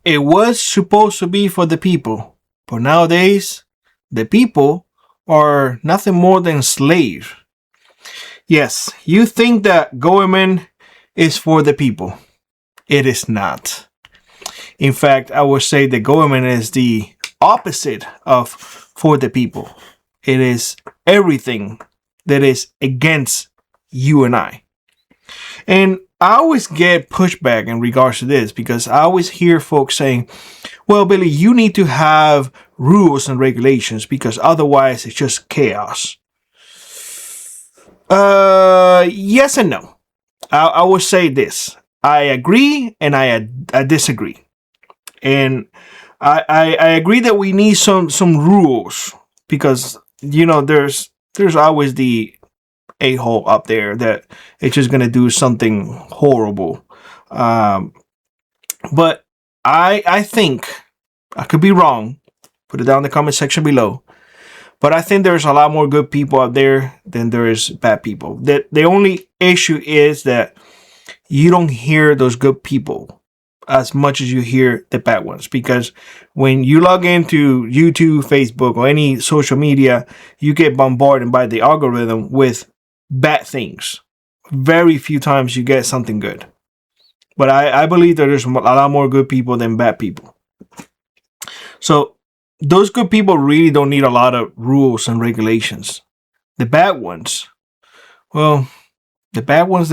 it was supposed to be for the people, but nowadays the people are nothing more than slaves. Yes, you think that government is for the people. It is not. In fact, I would say the government is the opposite of for the people. It is everything that is against you and I. And I always get pushback in regards to this because I always hear folks saying, well, Billy, you need to have rules and regulations because otherwise it's just chaos. Yes and no. I will say this. I agree and I disagree. And I agree that we need some rules because, there's always the a-hole up there that it's just going to do something horrible. But I think, I could be wrong, put it down in the comment section below, but I think there's a lot more good people out there than there is bad people. The only issue is that you don't hear those good people as much as you hear the bad ones, because when you log into YouTube, Facebook, or any social media, you get bombarded by the algorithm with bad things. Very few times you get something good. But I believe that there's a lot more good people than bad people. So those good people really don't need a lot of rules and regulations. The bad ones, well, the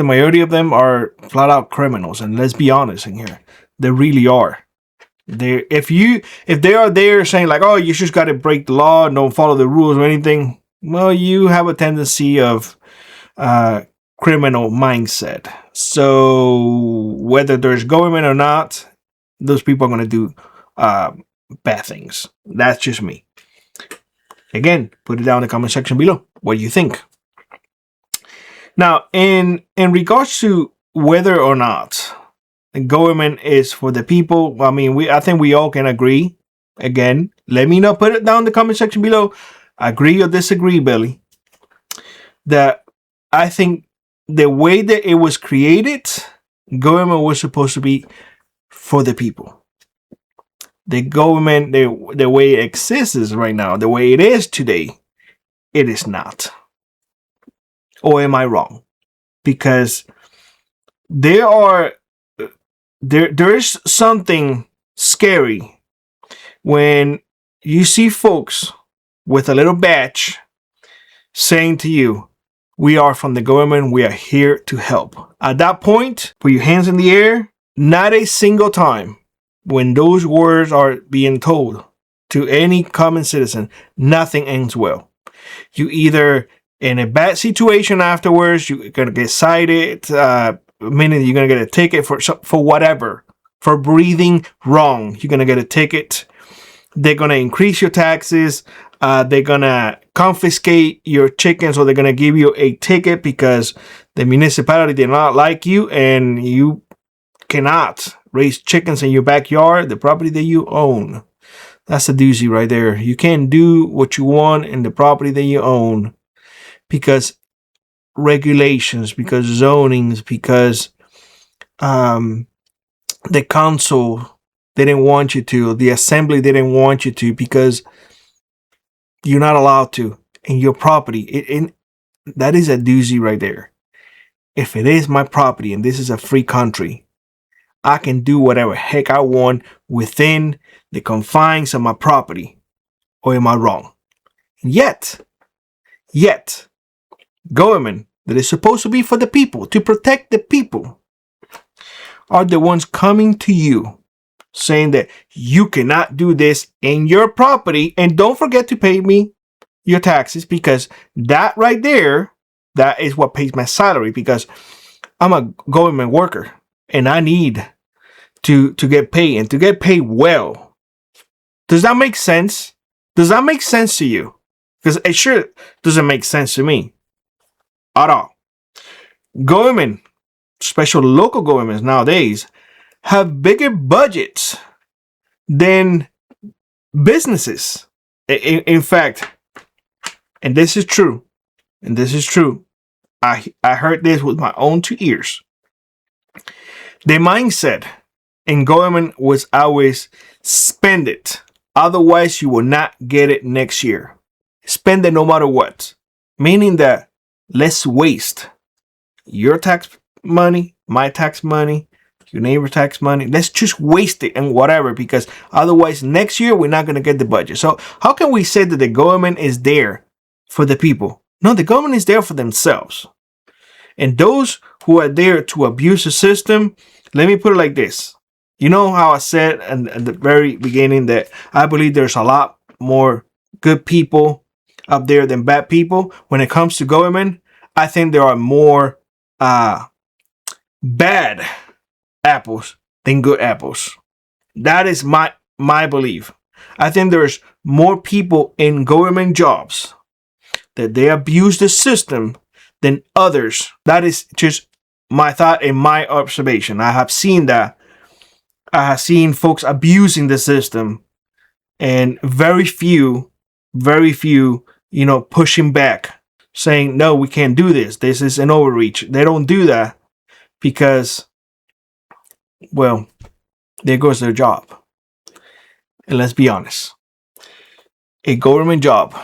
majority of them are flat out criminals, and let's be honest in here, they really are. If they are there saying like, oh, you just got to break the law, don't follow the rules or anything, well, you have a tendency of criminal mindset. So whether there's government or not, those people are going to do bad things. That's just me. Again, put it down in the comment section below. What do you think? Now, in regards to whether or not the government is for the people, I think we all can agree. Again, let me know. Put it down in the comment section below. Agree or disagree, Billy. That I think the way that it was created, government was supposed to be for the people. The government, the way it exists right now, the way it is today, it is not. Or am I wrong? Because there is something scary when you see folks with a little badge saying to you, we are from the government, we are here to help. At that point, put your hands in the air. Not a single time when those words are being told to any common citizen, nothing ends well. You either in a bad situation afterwards, you're going to get cited, meaning you're going to get a ticket for whatever, for breathing wrong. You're going to get a ticket. They're going to increase your taxes. They're going to confiscate your chickens, or they're going to give you a ticket because the municipality did not like you and you cannot raise chickens in your backyard, the property that you own. That's a doozy right there. You can't do what you want in the property that you own because regulations, because zonings, because the council didn't want you to, the assembly didn't want you to, because you're not allowed to in your property. That is a doozy right there. If it is my property and this is a free country, I can do whatever heck I want within the confines of my property. Or am I wrong? Yet, government that is supposed to be for the people, to protect the people, are the ones coming to you saying that you cannot do this in your property, and don't forget to pay me your taxes, because that right there, that is what pays my salary, because I'm a government worker and I need to get paid, and to get paid well. Does that make sense? Does that make sense to you? Because it sure doesn't make sense to me at all. Government, special local governments nowadays, have bigger budgets than businesses. In fact, and this is true, I heard this with my own 2 ears. The mindset And government was always spend it. Otherwise, you will not get it next year. Spend it no matter what. Meaning that let's waste your tax money, my tax money, your neighbor tax money. Let's just waste it and whatever, because otherwise next year we're not going to get the budget. So how can we say that the government is there for the people? No, the government is there for themselves. And those who are there to abuse the system, let me put it like this. You know how I said at the very beginning that I believe there's a lot more good people up there than bad people. When it comes to government, I think there are more bad apples than good apples. That is my belief. I think there's more people in government jobs that they abuse the system than others. That is just my thought and my observation. I have seen that. I have seen folks abusing the system, and very few, pushing back, saying, no, we can't do this. This is an overreach. They don't do that because, well, there goes their job. And let's be honest, a government job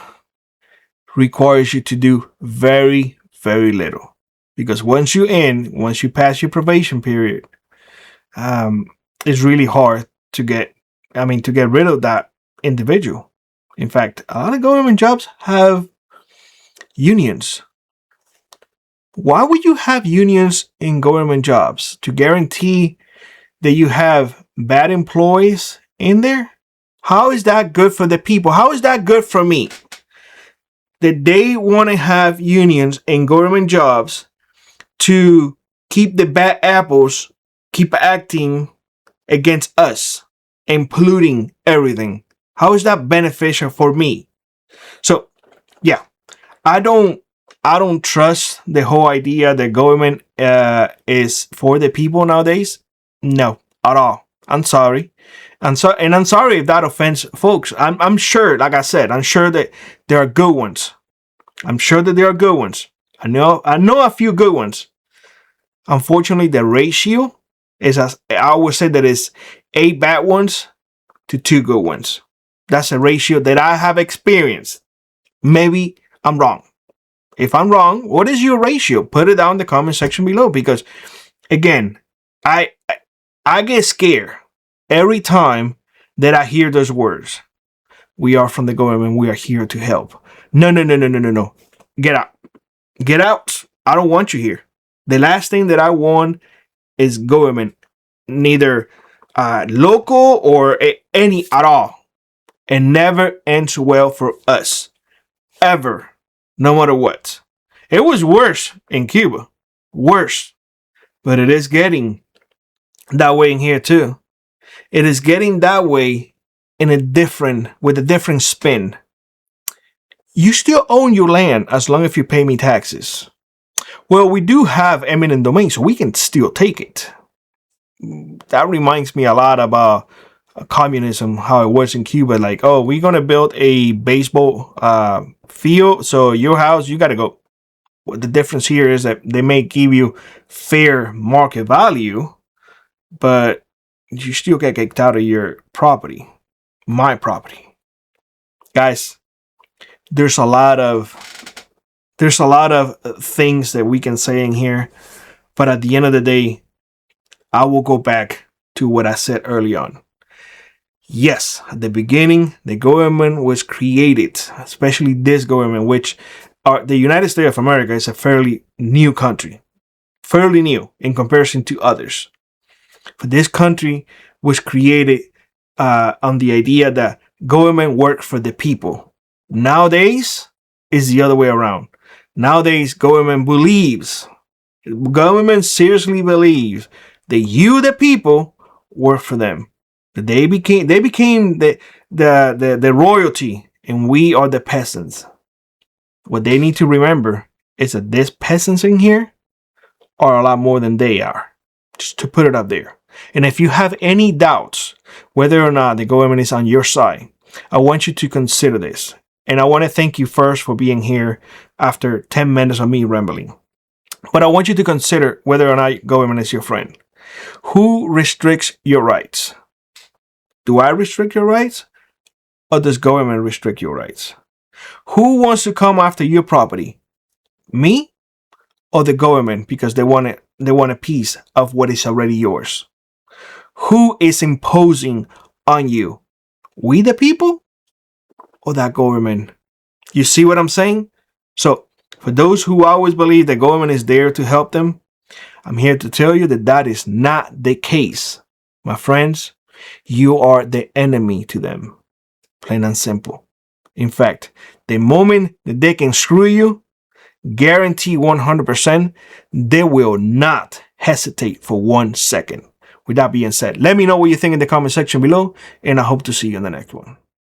requires you to do very, very little. Because once you pass your probation period, it's really hard to get rid of that individual. In fact, a lot of government jobs have unions. Why would you have unions in government jobs? To guarantee that you have bad employees in there? How is that good for the people? How is that good for me? That they want to have unions in government jobs to keep the bad apples keep acting against us and polluting everything. How is that beneficial for me? So, yeah, I don't trust the whole idea that government is for the people nowadays. No, at all. I'm sorry. I'm sorry if that offends folks. I'm sure, like I said, I'm sure that there are good ones. I'm sure that there are good ones. I know a few good ones. Unfortunately, the ratio is, I would say, that is 8 bad ones to 2 good ones. That's a ratio that I have experienced. Maybe I'm wrong. If I'm wrong, what is your ratio? Put it down in the comment section below, because again, I get scared every time that I hear those words. We are from the government. We are here to help. No. Get out. Get out. I don't want you here. The last thing that I want is government, neither local or any at all. It never ends well for us. Ever. No matter what. It was worse in Cuba. Worse. But it is getting that way in here too. It is getting that way with a different spin. You still own your land as long as you pay me taxes. Well, we do have eminent domain, so we can still take it. That reminds me a lot about communism, how it was in Cuba. Like, oh, we're going to build a baseball field, so your house, you got to go. Well, the difference here is that they may give you fair market value, but you still get kicked out of your property, my property. Guys, there's a lot of things that we can say in here, but at the end of the day, I will go back to what I said early on. Yes, at the beginning, the government was created, especially this government, which the United States of America is a fairly new country, fairly new in comparison to others. But this country was created on the idea that government worked for the people. Nowadays, it's the other way around. Nowadays, government seriously believes that you, the people, work for them. They became the royalty, and we are the peasants. What they need to remember is that these peasants in here are a lot more than they are. Just to put it up there. And if you have any doubts whether or not the government is on your side, I want you to consider this. And I want to thank you first for being here after 10 minutes of me rambling. But I want you to consider whether or not government is your friend. Who restricts your rights? Do I restrict your rights? Or does government restrict your rights? Who wants to come after your property? Me or the government because they want a piece of what is already yours? Who is imposing on you? We the people or that government? You see what I'm saying? So, for those who always believe the government is there to help them, I'm here to tell you that that is not the case. My friends, you are the enemy to them. Plain and simple. In fact, the moment that they can screw you, guarantee 100%, they will not hesitate for 1 second. With that being said, let me know what you think in the comment section below, and I hope to see you in the next one.